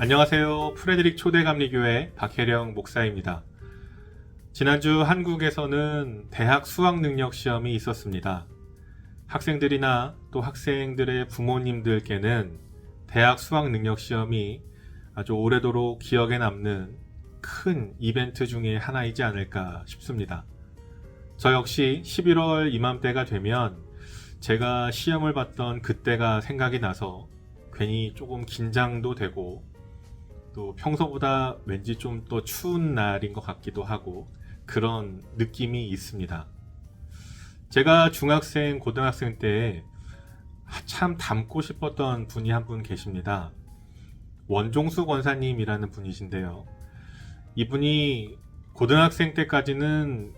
안녕하세요. 프레드릭 초대감리교회 박혜령 목사입니다. 지난주 한국에서는 대학 수학능력 시험이 있었습니다. 학생들이나 또 학생들의 부모님들께는 대학 수학능력 시험이 아주 오래도록 기억에 남는 큰 이벤트 중에 하나이지 않을까 싶습니다. 저 역시 11월 이맘때가 되면 제가 시험을 봤던 그때가 생각이 나서 괜히 조금 긴장도 되고 또 평소보다 왠지 좀 더 추운 날인 것 같기도 하고 그런 느낌이 있습니다. 제가 중학생, 고등학생 때 참 닮고 싶었던 분이 한 분 계십니다. 원종수 권사님이라는 분이신데요. 이분이 고등학생 때까지는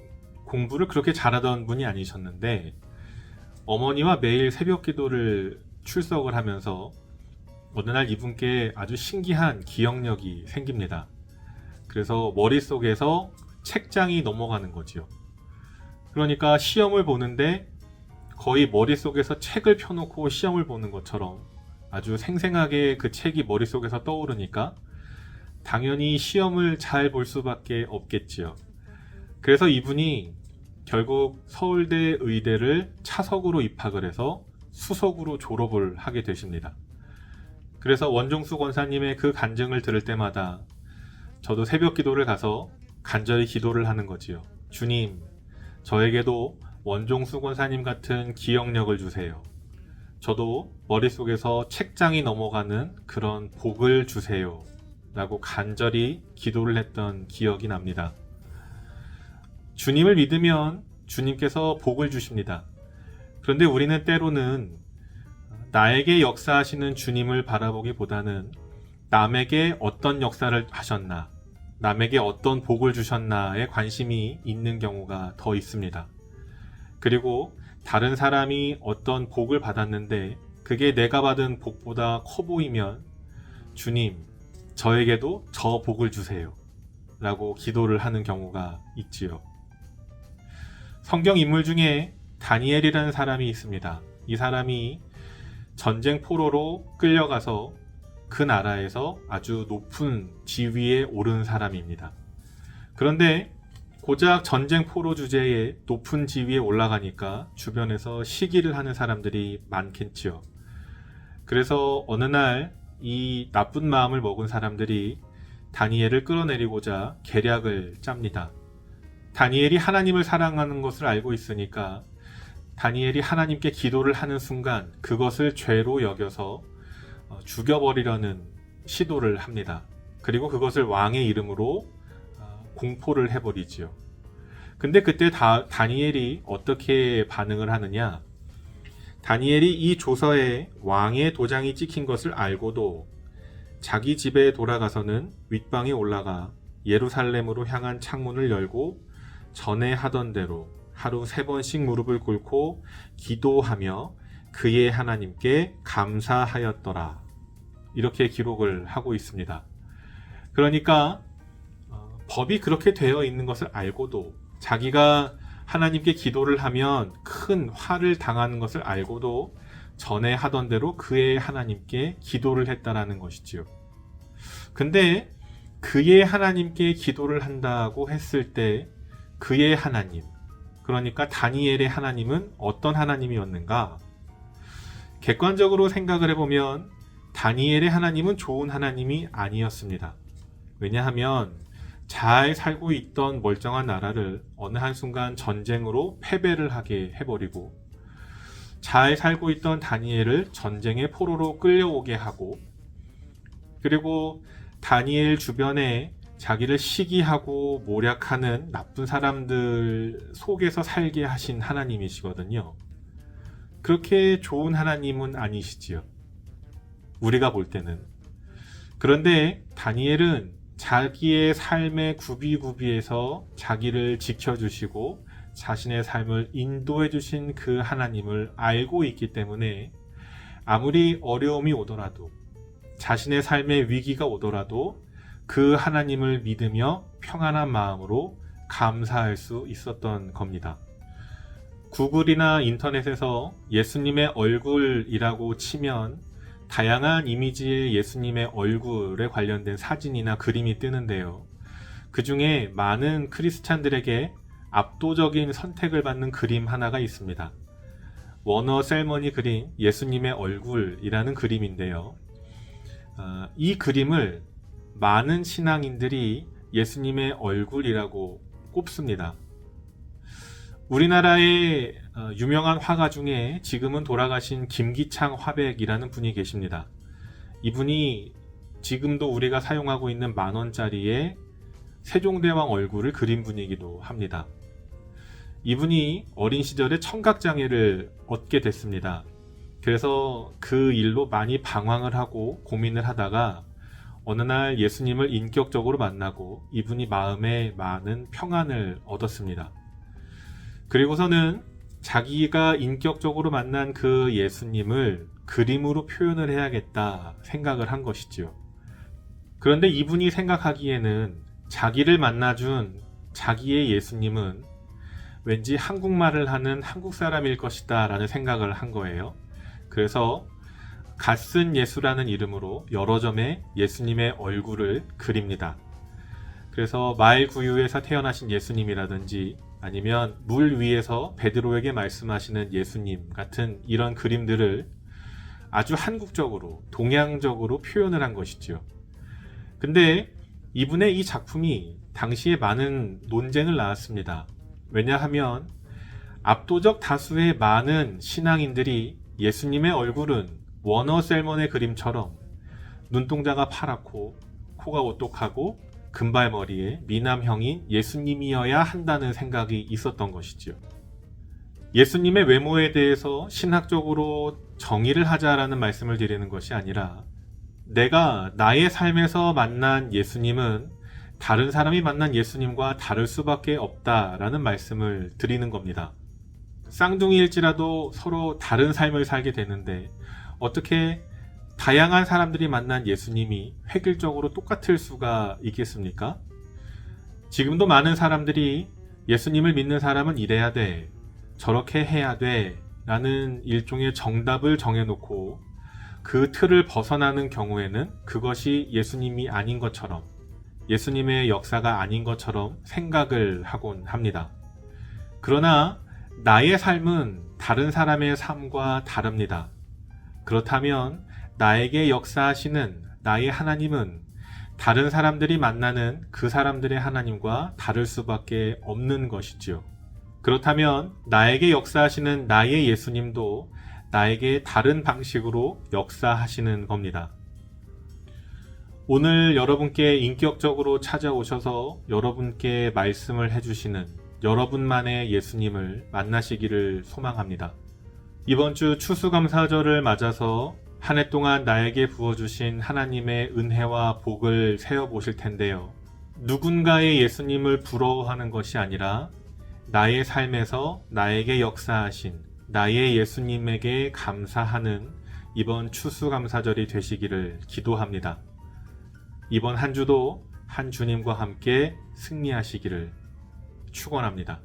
공부를 그렇게 잘하던 분이 아니셨는데 어머니와 매일 새벽 기도를 출석을 하면서 어느 날 이분께 아주 신기한 기억력이 생깁니다. 그래서 머릿속에서 책장이 넘어가는 거지요. 그러니까 시험을 보는데 거의 머릿속에서 책을 펴놓고 시험을 보는 것처럼 아주 생생하게 그 책이 머릿속에서 떠오르니까 당연히 시험을 잘 볼 수밖에 없겠지요. 그래서 이분이 결국 서울대 의대를 차석으로 입학을 해서 수석으로 졸업을 하게 되십니다. 그래서 원종수 권사님의 그 간증을 들을 때마다 저도 새벽 기도를 가서 간절히 기도를 하는 거지요. 주님, 저에게도 원종수 권사님 같은 기억력을 주세요. 저도 머릿속에서 책장이 넘어가는 그런 복을 주세요. 라고 간절히 기도를 했던 기억이 납니다. 주님을 믿으면 주님께서 복을 주십니다. 그런데 우리는 때로는 나에게 역사하시는 주님을 바라보기보다는 남에게 어떤 역사를 하셨나, 남에게 어떤 복을 주셨나에 관심이 있는 경우가 더 있습니다. 그리고 다른 사람이 어떤 복을 받았는데 그게 내가 받은 복보다 커 보이면 주님, 저에게도 저 복을 주세요. 라고 기도를 하는 경우가 있지요. 성경 인물 중에 다니엘이라는 사람이 있습니다. 이 사람이 전쟁 포로로 끌려가서 그 나라에서 아주 높은 지위에 오른 사람입니다. 그런데 고작 전쟁 포로 주제에 높은 지위에 올라가니까 주변에서 시기를 하는 사람들이 많겠지요. 그래서 어느 날 이 나쁜 마음을 먹은 사람들이 다니엘을 끌어내리고자 계략을 짭니다. 다니엘이 하나님을 사랑하는 것을 알고 있으니까 다니엘이 하나님께 기도를 하는 순간 그것을 죄로 여겨서 죽여버리려는 시도를 합니다. 그리고 그것을 왕의 이름으로 공포를 해버리지요. 근데 그때 다니엘이 어떻게 반응을 하느냐? 다니엘이 이 조서에 왕의 도장이 찍힌 것을 알고도 자기 집에 돌아가서는 윗방에 올라가 예루살렘으로 향한 창문을 열고 전에 하던 대로 하루 3번씩 무릎을 꿇고 기도하며 그의 하나님께 감사하였더라. 이렇게 기록을 하고 있습니다. 그러니까 법이 그렇게 되어 있는 것을 알고도 자기가 하나님께 기도를 하면 큰 화를 당하는 것을 알고도 전에 하던 대로 그의 하나님께 기도를 했다라는 것이지요. 근데 그의 하나님께 기도를 한다고 했을 때 그의 하나님, 그러니까 다니엘의 하나님은 어떤 하나님이었는가? 객관적으로 생각을 해보면 다니엘의 하나님은 좋은 하나님이 아니었습니다. 왜냐하면 잘 살고 있던 멀쩡한 나라를 어느 한순간 전쟁으로 패배를 하게 해버리고 잘 살고 있던 다니엘을 전쟁의 포로로 끌려오게 하고 그리고 다니엘 주변에 자기를 시기하고 모략하는 나쁜 사람들 속에서 살게 하신 하나님이시거든요. 그렇게 좋은 하나님은 아니시지요. 우리가 볼 때는. 그런데 다니엘은 자기의 삶의 구비구비에서 자기를 지켜주시고 자신의 삶을 인도해 주신 그 하나님을 알고 있기 때문에 아무리 어려움이 오더라도 자신의 삶의 위기가 오더라도 그 하나님을 믿으며 평안한 마음으로 감사할 수 있었던 겁니다. 구글이나 인터넷에서 예수님의 얼굴이라고 치면 다양한 이미지의 예수님의 얼굴에 관련된 사진이나 그림이 뜨는데요. 그 중에 많은 크리스찬들에게 압도적인 선택을 받는 그림 하나가 있습니다. 워너 셀먼이 그린 예수님의 얼굴이라는 그림인데요. 이 그림을 많은 신앙인들이 예수님의 얼굴이라고 꼽습니다. 우리나라의 유명한 화가 중에 지금은 돌아가신 김기창 화백이라는 분이 계십니다. 이분이 지금도 우리가 사용하고 있는 10,000원짜리의 세종대왕 얼굴을 그린 분이기도 합니다. 이분이 어린 시절에 청각장애를 얻게 됐습니다. 그래서 그 일로 많이 방황을 하고 고민을 하다가 어느 날 예수님을 인격적으로 만나고 이분이 마음에 많은 평안을 얻었습니다. 그리고서는 자기가 인격적으로 만난 그 예수님을 그림으로 표현을 해야겠다 생각을 한 것이죠. 그런데 이분이 생각하기에는 자기를 만나준 자기의 예수님은 왠지 한국말을 하는 한국 사람일 것이다 라는 생각을 한 거예요. 그래서 갓쓴 예수라는 이름으로 여러 점의 예수님의 얼굴을 그립니다. 그래서 마일 구유에서 태어나신 예수님이라든지 아니면 물 위에서 베드로에게 말씀하시는 예수님 같은 이런 그림들을 아주 한국적으로 동양적으로 표현을 한 것이죠. 근데 이분의 이 작품이 당시에 많은 논쟁을 낳았습니다. 왜냐하면 압도적 다수의 많은 신앙인들이 예수님의 얼굴은 워너 셀먼의 그림처럼 눈동자가 파랗고 코가 오똑하고 금발머리에 미남형인 예수님이어야 한다는 생각이 있었던 것이죠. 예수님의 외모에 대해서 신학적으로 정의를 하자라는 말씀을 드리는 것이 아니라 내가 나의 삶에서 만난 예수님은 다른 사람이 만난 예수님과 다를 수밖에 없다라는 말씀을 드리는 겁니다. 쌍둥이일지라도 서로 다른 삶을 살게 되는데 어떻게 다양한 사람들이 만난 예수님이 획일적으로 똑같을 수가 있겠습니까? 지금도 많은 사람들이 예수님을 믿는 사람은 이래야 돼, 저렇게 해야 돼 라는 일종의 정답을 정해놓고 그 틀을 벗어나는 경우에는 그것이 예수님이 아닌 것처럼, 예수님의 역사가 아닌 것처럼 생각을 하곤 합니다. 그러나 나의 삶은 다른 사람의 삶과 다릅니다. 그렇다면 나에게 역사하시는 나의 하나님은 다른 사람들이 만나는 그 사람들의 하나님과 다를 수밖에 없는 것이지요. 그렇다면 나에게 역사하시는 나의 예수님도 나에게 다른 방식으로 역사하시는 겁니다. 오늘 여러분께 인격적으로 찾아오셔서 여러분께 말씀을 해주시는 여러분만의 예수님을 만나시기를 소망합니다. 이번 주 추수감사절을 맞아서 한 해 동안 나에게 부어주신 하나님의 은혜와 복을 세어보실 텐데요. 누군가의 예수님을 부러워하는 것이 아니라 나의 삶에서 나에게 역사하신 나의 예수님에게 감사하는 이번 추수감사절이 되시기를 기도합니다. 이번 한 주도 한 주님과 함께 승리하시기를 축원합니다.